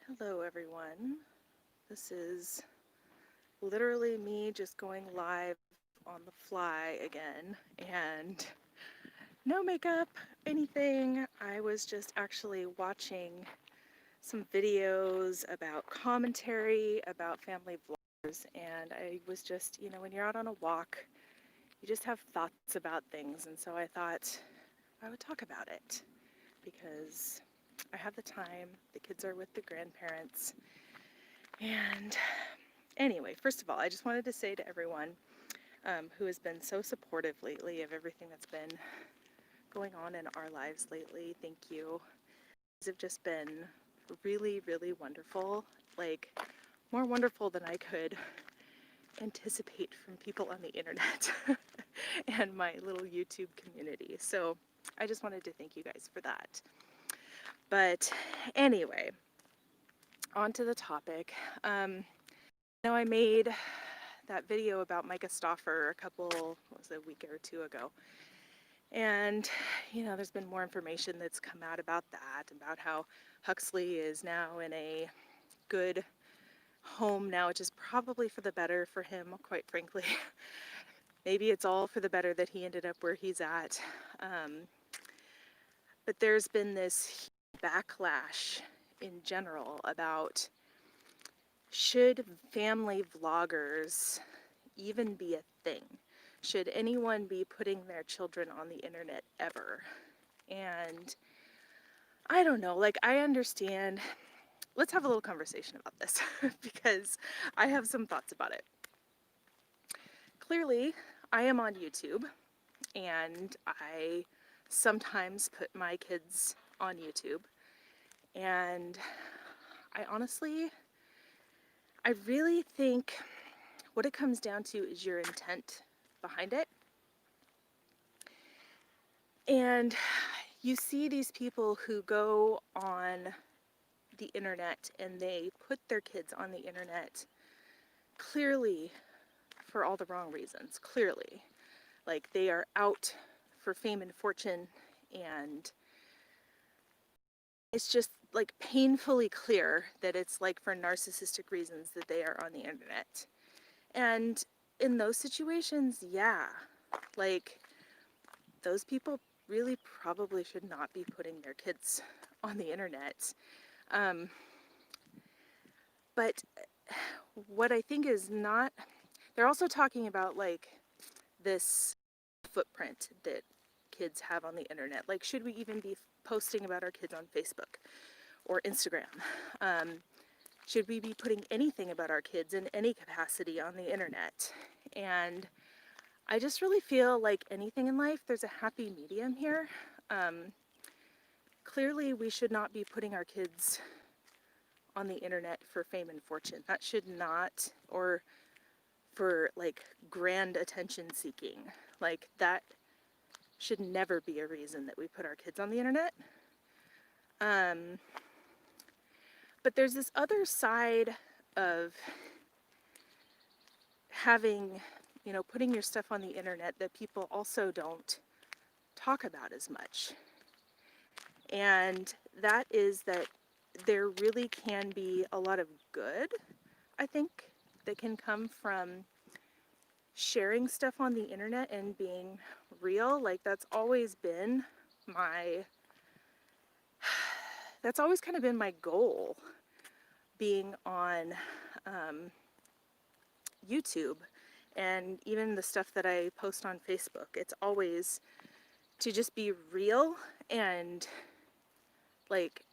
Hello everyone. This is literally me just going live on the fly again, and no makeup, anything. I was just actually watching some videos about commentary about family vloggers, and I was just, when you're out on a walk, you just have thoughts about things, and so I thought I would talk about it because I have the time. The kids are with the grandparents, and anyway, first of all, I just wanted to say to everyone who has been so supportive lately of everything that's been going on in our lives lately, thank you. These have just been really, really wonderful, like more wonderful than I could anticipate from people on the internet and my little YouTube community. So I just wanted to thank you guys for that. But anyway, on to the topic. Now I made that video about Micah Stauffer a week or two ago. And, there's been more information that's come out about that, about how Huxley is now in a good home now, which is probably for the better for him, quite frankly. Maybe it's all for the better that he ended up where he's at. But there's been this backlash in general about should family vloggers even be a thing? Should anyone be putting their children on the internet ever? And I don't know, like I understand. Let's have a little conversation about this because I have some thoughts about it. Clearly, I am on YouTube and I sometimes put my kids on YouTube, and I really think what it comes down to is your intent behind it. And you see these people who go on the internet and they put their kids on the internet clearly for all the wrong reasons, clearly. Like they are out for fame and fortune, and it's just like painfully clear that it's like for narcissistic reasons that they are on the internet. And in those situations, yeah, like those people really probably should not be putting their kids on the internet. But what I think is not, they're also talking about like this footprint that kids have on the internet. Like, should we even be posting about our kids on Facebook or Instagram? Should we be putting anything about our kids in any capacity on the internet? And I just really feel like anything in life, there's a happy medium here. Clearly, we should not be putting our kids on the internet for fame and fortune. That should not, or for like grand attention seeking. Like that should never be a reason that we put our kids on the internet. But there's this other side of having, putting your stuff on the internet that people also don't talk about as much. And that is that there really can be a lot of good, I think, that can come from sharing stuff on the internet and being real. Like that's always kind of been my goal, being on YouTube and even the stuff that I post on Facebook. It's always to just be real and like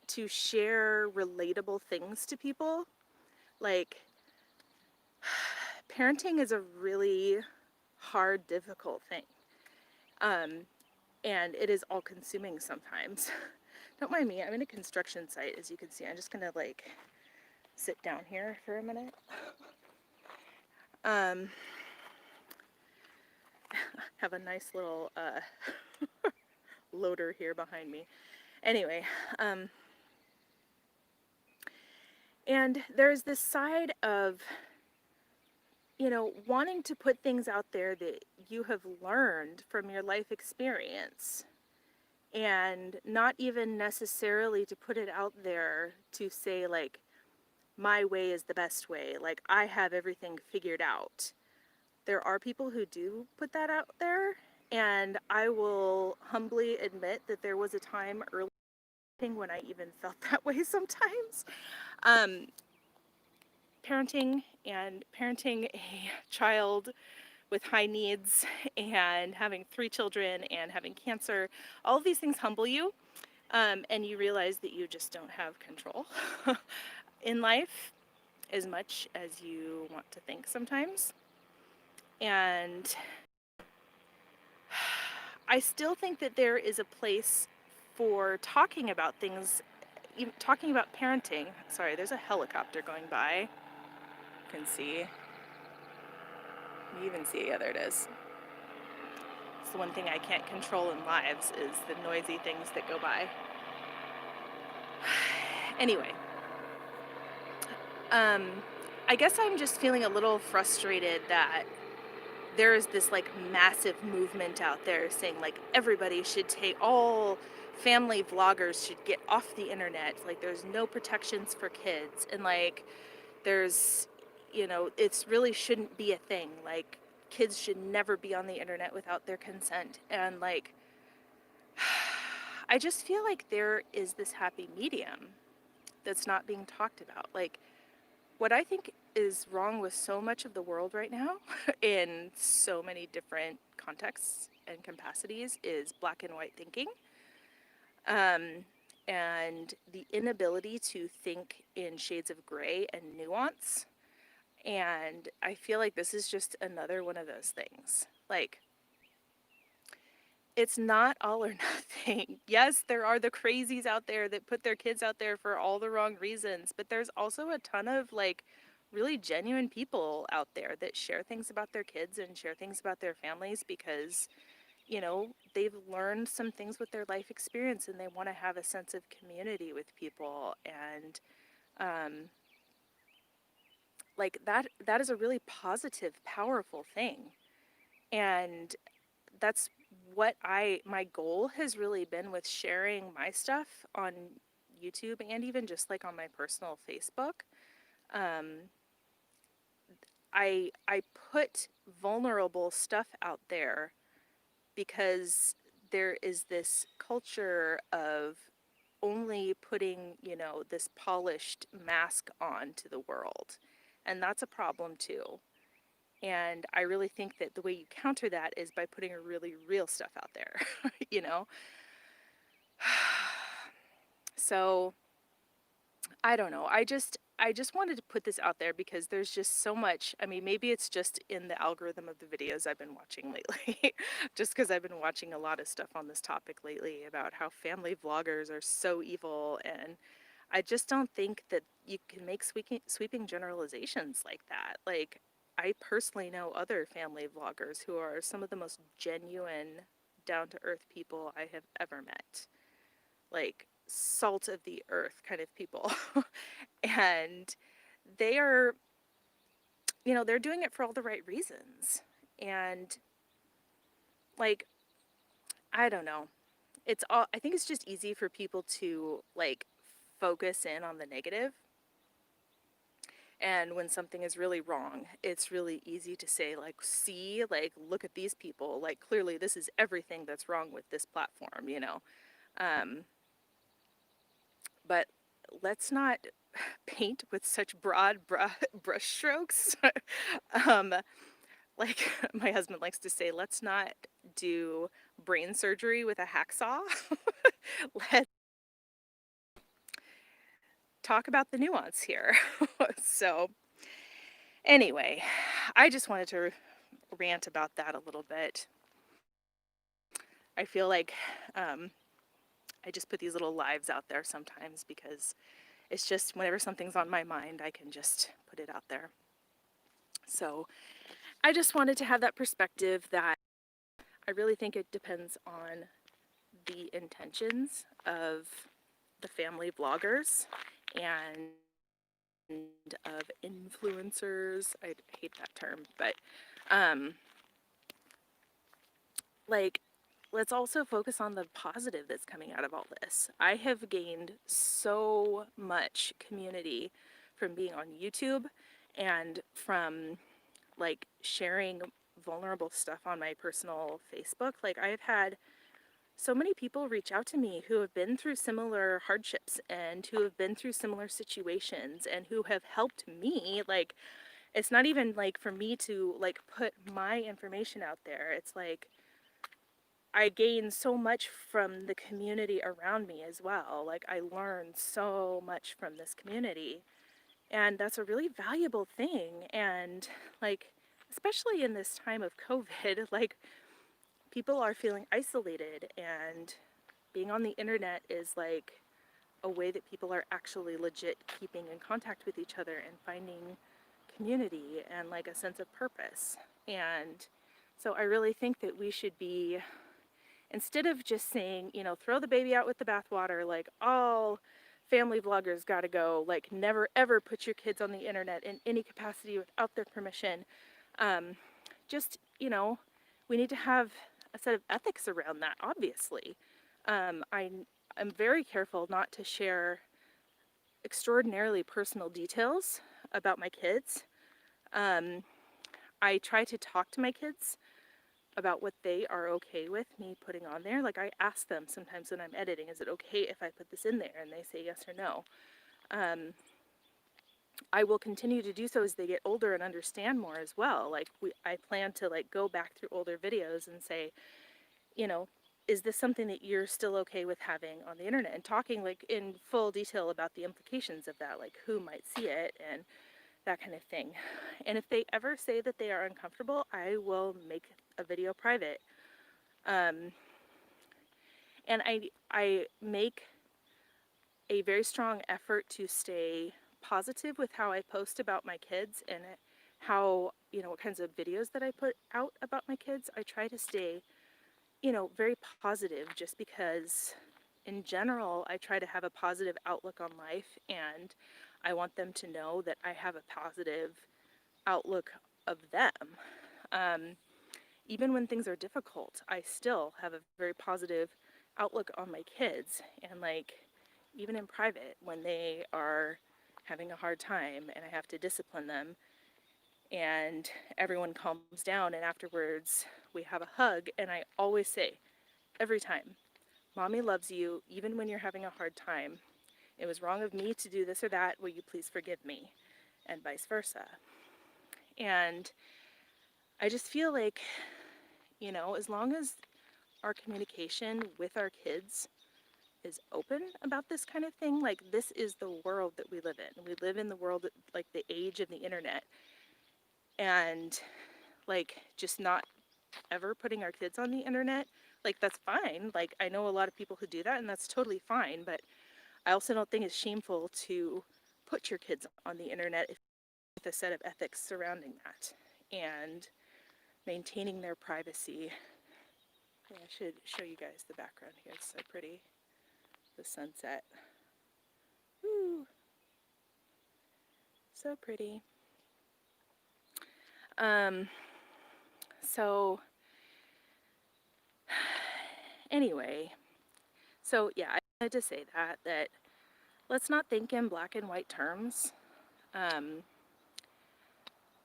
to share relatable things to people. Like parenting is a really hard, difficult thing. And it is all consuming sometimes. Don't mind me, I'm in a construction site, as you can see. I'm just gonna like sit down here for a minute. Have a nice little loader here behind me. Anyway, and there's this side of, wanting to put things out there that you have learned from your life experience. and not even necessarily to put it out there to say, like, my way is the best way, like, I have everything figured out. There are people who do put that out there, and I will humbly admit that there was a time early when I even felt that way sometimes. Um, parenting a child with high needs and having 3 children and having cancer, all of these things humble you, and you realize that you just don't have control in life as much as you want to think sometimes. And I still think that there is a place for talking about things, talking about parenting. Sorry, there's a helicopter going by. You can see. You even see, yeah, there it is. It's the one thing I can't control in lives is the noisy things that go by. Anyway, I guess I'm just feeling a little frustrated that there is this like massive movement out there saying like everybody should take, all family vloggers should get off the internet, like there's no protections for kids, and like there's, it's really shouldn't be a thing, like kids should never be on the internet without their consent, and like I just feel like there is this happy medium that's not being talked about. Like, what I think is wrong with so much of the world right now in so many different contexts and capacities is black and white thinking, and the inability to think in shades of gray and nuance. And I feel like this is just another one of those things. Like, it's not all or nothing. Yes, there are the crazies out there that put their kids out there for all the wrong reasons, but there's also a ton of like really genuine people out there that share things about their kids and share things about their families because, they've learned some things with their life experience and they want to have a sense of community with people. And like that is a really positive, powerful thing. And that's what my goal has really been with sharing my stuff on YouTube and even just like on my personal Facebook. Um, I put vulnerable stuff out there because there is this culture of only putting, this polished mask on to the world. And that's a problem too. And I really think that the way you counter that is by putting a really real stuff out there, you know? So I don't know. I just wanted to put this out there because there's just so much. I mean, maybe it's just in the algorithm of the videos I've been watching lately, just because I've been watching a lot of stuff on this topic lately about how family vloggers are so evil. And I just don't think that you can make sweeping generalizations like that. Like, I personally know other family vloggers who are some of the most genuine, down to earth people I have ever met. Like, salt of the earth kind of people. And they are, they're doing it for all the right reasons. And like, I don't know. I think it's just easy for people to like focus in on the negative. And when something is really wrong, it's really easy to say, like, see, like, look at these people. Like, clearly this is everything that's wrong with this platform. Um, but let's not paint with such broad brush strokes. um, like my husband likes to say, let's not do brain surgery with a hacksaw. Let's talk about the nuance here. So anyway, I just wanted to rant about that a little bit. I feel like I just put these little lives out there sometimes because it's just whenever something's on my mind, I can just put it out there. So I just wanted to have that perspective that I really think it depends on the intentions of the family vloggers and of influencers. I hate that term, but like let's also focus on the positive that's coming out of all this. I have gained so much community from being on YouTube and from like sharing vulnerable stuff on my personal Facebook. Like I've had so many people reach out to me who have been through similar hardships and who have been through similar situations and who have helped me. Like it's not even like for me to like put my information out there. It's like I gain so much from the community around me as well. Like I learned so much from this community. And that's a really valuable thing. And like, especially in this time of COVID, like people are feeling isolated, and being on the internet is like a way that people are actually legit keeping in contact with each other and finding community and like a sense of purpose. And so I really think that we should be, instead of just saying, you know, throw the baby out with the bathwater, like all family vloggers got to go, like never ever put your kids on the internet in any capacity without their permission. Um, just, you know, we need to have a set of ethics around that, obviously. I'm very careful not to share extraordinarily personal details about my kids. Um, I try to talk to my kids about what they are okay with me putting on there. Like I ask them sometimes when I'm editing, is it okay if I put this in there? And they say yes or no. Um, I will continue to do so as they get older and understand more as well. Like I plan to like go back through older videos and say, you know, is this something that you're still okay with having on the internet? And talking like in full detail about the implications of that, like who might see it and that kind of thing. And if they ever say that they are uncomfortable, I will make a video private. Um, and I make a very strong effort to stay positive with how I post about my kids and how, you know, what kinds of videos that I put out about my kids. I try to stay, you know, very positive just because in general, I try to have a positive outlook on life, and I want them to know that I have a positive outlook of them. Um, Even when things are difficult, I still have a very positive outlook on my kids. And like, even in private, when they are having a hard time and I have to discipline them, and everyone calms down, and afterwards we have a hug, and I always say, every time, Mommy loves you, even when you're having a hard time. It was wrong of me to do this or that. Will you please forgive me? And vice versa. And I just feel like, you know, as long as our communication with our kids is open about this kind of thing, like this is the world that we live in. We live in the world, like the age of the internet. And like just not ever putting our kids on the internet, like that's fine. Like I know a lot of people who do that, and that's totally fine. But I also don't think it's shameful to put your kids on the internet with a set of ethics surrounding that and maintaining their privacy. Yeah, I should show you guys the background here. It's so pretty. The sunset. Ooh, so pretty. Um, so anyway, so yeah, I wanted to say that let's not think in black and white terms. Um,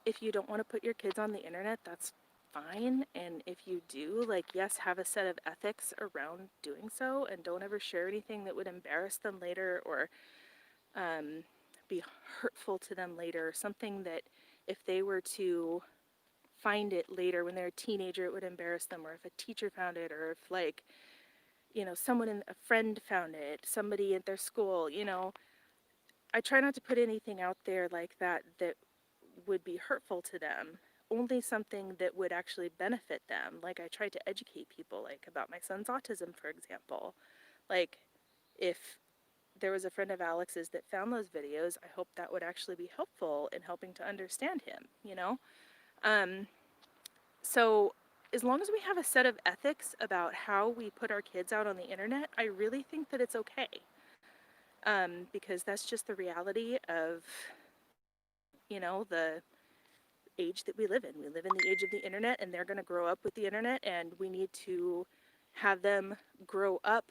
if you don't want to put your kids on the internet, that's fine. And if you do, like, yes, have a set of ethics around doing so, and don't ever share anything that would embarrass them later or be hurtful to them later. Something that if they were to find it later when they're a teenager, it would embarrass them, or if a teacher found it, or if like, you know, a friend found it, somebody at their school, you know, I try not to put anything out there like that that would be hurtful to them. Only something that would actually benefit them. Like I try to educate people, like about my son's autism, for example. Like if there was a friend of Alex's that found those videos, I hope that would actually be helpful in helping to understand him, you know? Um, so as long as we have a set of ethics about how we put our kids out on the internet, I really think that it's okay. Because that's just the reality of, you know, the age that we live in. We live in the age of the internet, and they're going to grow up with the internet, and we need to have them grow up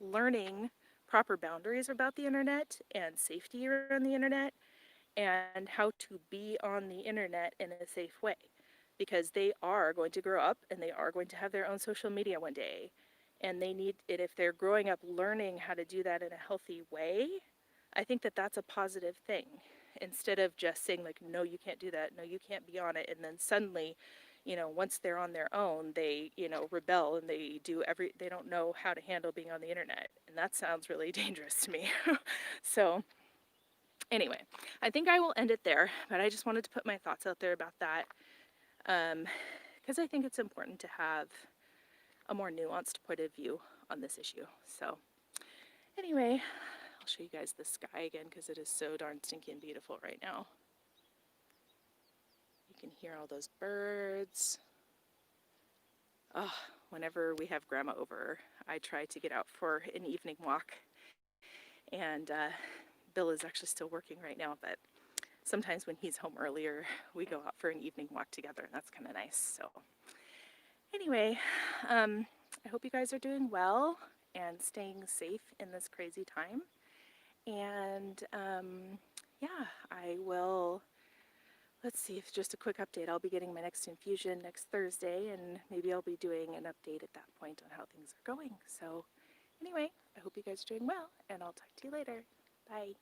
learning proper boundaries about the internet and safety around the internet and how to be on the internet in a safe way, because they are going to grow up and they are going to have their own social media one day, and they need it. If they're growing up learning how to do that in a healthy way, I think that that's a positive thing, instead of just saying like, no, you can't do that, no, you can't be on it, and then suddenly, once they're on their own, they, rebel, and they don't know how to handle being on the internet, and that sounds really dangerous to me. So anyway, I think I will end it there, but I just wanted to put my thoughts out there about that, because I think it's important to have a more nuanced point of view on this issue. So anyway, I'll show you guys the sky again because it is so darn stinking beautiful right now. You can hear all those birds. Oh, whenever we have Grandma over, I try to get out for an evening walk. And Bill is actually still working right now, but sometimes when he's home earlier, we go out for an evening walk together, and that's kind of nice. So anyway, I hope you guys are doing well and staying safe in this crazy time. And yeah, I will. Let's see, if just a quick update. I'll be getting my next infusion next Thursday, and maybe I'll be doing an update at that point on how things are going. So anyway, I hope you guys are doing well, and I'll talk to you later. Bye.